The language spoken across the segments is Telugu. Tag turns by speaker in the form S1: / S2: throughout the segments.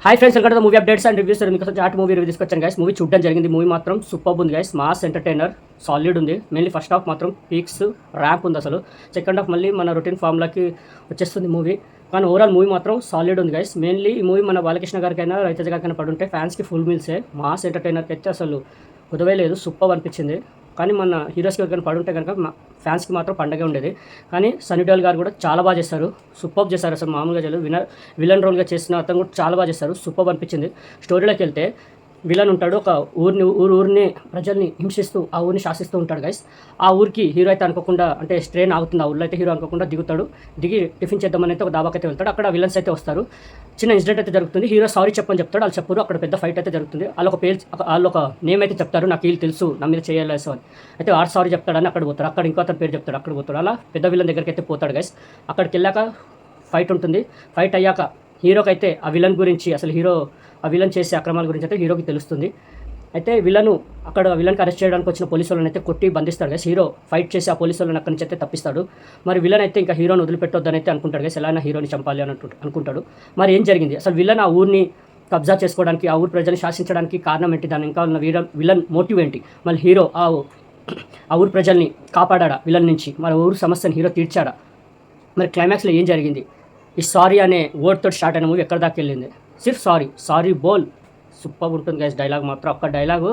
S1: Hi friends, welcome to movie updates and reviews. మీకోసం చాట్ మూవీ రివ్యూ తీసుకొచ్చాను గైస్. మూవీ చూడడం జరిగింది. మూవీ మాత్రం సూపర్ ఉంది గైస్. మాస్ ఎంటర్టైనర్, సాలిడ్ ఉంది. మెయిన్లీ ఫస్ట్ హాఫ్ మాత్రం పీక్స్ ర్యాంప్ ఉంది అసలు. సెకండ్ హాఫ్ మళ్ళీ మన రొటీన్ ఫామ్లకి వచ్చేస్తుంది మూవీ. కానీ ఓవరాల్ మూవీ మాత్రం సాలిడ్ ఉంది గైస్. మెయిన్లీ ఈ మూవీ మన బాలకృష్ణ గారికైనా రవితేజ గారికైనా పడుంటే ఫ్యాన్స్కి ఫుల్ మీల్సే. మాస్ ఎంటర్టైనర్కి అయితే అసలు కుదవే లేదు, సూపర్ అనిపించింది. కానీ మన హీరోస్కి ఎవరికైనా పడుంటే కనుక ఫ్యాన్స్కి మాత్రం పండగే ఉండేది. కానీ సన్నీ దేఓల్ గారు కూడా చాలా బాగా చేస్తారు, సూపర్ చేశారు. అసలు మామూలుగా చేయలేదు. విలన్ రోల్గా చేసిన అతను కూడా చాలా బాగా చేస్తారు, సూపర్ అనిపించింది. స్టోరీలోకి వెళ్తే విలన్ ఉంటాడు, ఒక ఊరిని ప్రజల్ని హింసిస్తూ ఆ ఊరిని శాసిస్తూ ఉంటాడు గైస్. ఆ ఊరికి హీరో అయితే అనుకోకుండా, అంటే ట్రైన్ ఆగుతుంది, ఆ ఊళ్ళో అయితే హీరో అనుకోకుండా దిగుతాడు. దిగి టిఫిన్ చేద్దామని అయితే ఒక దాబాకైతే వెళ్తాడు. అక్కడ విలన్స్ అయితే వస్తారు. చిన్న ఇన్సిడెంట్ అయితే జరుగుతుంది. హీరో సారీ చెప్పని చెప్తాడు, వాళ్ళు చెప్పరు. అక్కడ పెద్ద ఫైట్ అయితే జరుగుతుంది. వాళ్ళు ఒక నేమ్ అయితే చెప్తారు, నాకు వీళ్ళు తెలుసు, నా మీద చేయాలేసు అని. అయితే ఆడు సారీ చెప్తాడని అక్కడ పోతాడు. అక్కడ ఇంకో అతని పేరు చెప్తాడు, అక్కడ పోతాడు. అలా పెద్ద విలన్ దగ్గరికి అయితే పోతాడు గైస్. అక్కడికి వెళ్ళాక ఫైట్ ఉంటుంది. ఫైట్ అయ్యాక హీరోకి అయితే ఆ విలన్ గురించి, అసలు ఆ విలన్ చేసే అక్రమాల గురించి అయితే హీరోకి తెలుస్తుంది. అయితే విలన్కి అరెస్ట్ చేయడానికి వచ్చిన పోలీసు వాళ్ళని అయితే కొట్టి బంధిస్తాడు గైస్. హీరో ఫైట్ చేసి ఆ పోలీసు వాళ్ళని అక్కడి నుంచి అయితే తప్పిస్తాడు. మరి విలన్ అయితే ఇంకా హీరోని వదిలిపెట్టొద్దని అయితే అనుకుంటాడు గైస్. ఎలా అయినా హీరోని చంపాలి అని అనుకుంటాడు. మరి ఏం జరిగింది అసలు? విలన్ ఆ ఊరిని కబ్జా చేసుకోవడానికి, ఆ ఊరి ప్రజల్ని శాసించడానికి కారణం ఏంటి? దాని ఇంకా ఉన్న విలన్ మోటివ్ ఏంటి? మళ్ళీ హీరో ఆ ఊరి ప్రజల్ని కాపాడా విలన్ నుంచి? మరి ఊరి సమస్యను హీరో తీర్చాడా? మరి క్లైమాక్స్లో ఏం జరిగింది? ఈ సారీ అనే వర్డ్తో స్టార్ట్ అయిన మూవీ ఎక్కడ దాకా వెళ్ళింది? సిర్ఫ్ సారీ బోల్. సూపర్ ఉంటుంది గైస్. డైలాగ్ మాత్రం, ఒక్క డైలాగు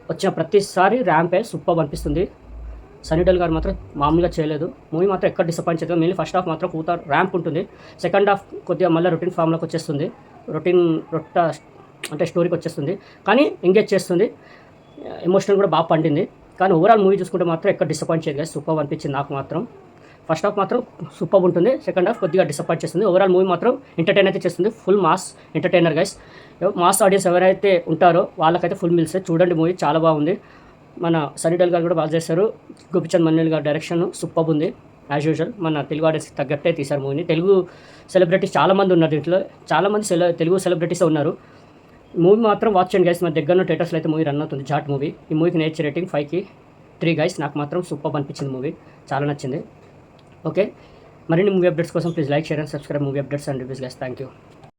S1: వచ్చిన ప్రతిసారి ర్యాంపే సూపర్ అనిపిస్తుంది. సన్నీ దేఓల్ గారు మాత్రం మామూలుగా చేయలేదు. మూవీ మాత్రం ఎక్కడ డిసప్పాయింట్ చేయదు. మెయిన్లీ ఫస్ట్ హాఫ్ మాత్రం ర్యాంప్ ఉంటుంది. సెకండ్ హాఫ్ కొద్దిగా మళ్ళీ రొటీన్ ఫామ్లోకి వచ్చేస్తుంది. అంటే స్టోరీకి వచ్చేస్తుంది. కానీ ఎంగేజ్ చేస్తుంది. ఎమోషనల్ కూడా బాగా పండింది. కానీ ఓవరాల్ మూవీ చూసుకుంటే మాత్రం ఎక్కడ డిసప్పాయింట్ చేయదు గైస్. సూపర్ అనిపించింది నాకు మాత్రం. ఫస్ట్ హాఫ్ మాత్రం సూపర్ ఉంటుంది. సెకండ్ హాఫ్ కొద్దిగా డిసప్పాయింట్ చేస్తుంది. ఓవరాల్ మూవీ మాత్రం ఎంటర్టైన్ అయితే చేస్తుంది. Full mass entertainer guys. Mass audience ఎవరైతే ఉంటారో వాళ్ళకైతే ఫుల్ మిల్సే. చూడండి, మూవీ చాలా బాగుంది. మన సన్నీ దేఓల్ గారు కూడా బాగా చేస్తారు. గోపిచంద్ మన్నేల్ గారి డైరెక్షన్ సూపర్ ఉంది. యాజ్ యూజువల్ మన తెలుగు ఆడియన్స్కి తగ్గట్టే తీశారు మూవీని. తెలుగు సెలబ్రిటీస్ చాలామంది ఉన్నారు దీంట్లో. చాలామంది తెలుగు సెలబ్రిటీసే ఉన్నారు. మూవీ మాత్రం వాచ్ చేయండి గైస్. మన దగ్గర థియేటర్స్లో అయితే మూవీ రన్ అవుతుంది, జాట్ మూవీ. ఈ మూవీకి నేచర్ రేటింగ్ 5కి 3 గైస్. నాకు మాత్రం సూపర్ అనిపించింది మూవీ, చాలా నచ్చింది. ఓకే, మరిన్ని మూవీ అప్డేట్స్ కోసం please like, share and subscribe movie updates and reviews guys. Thank you.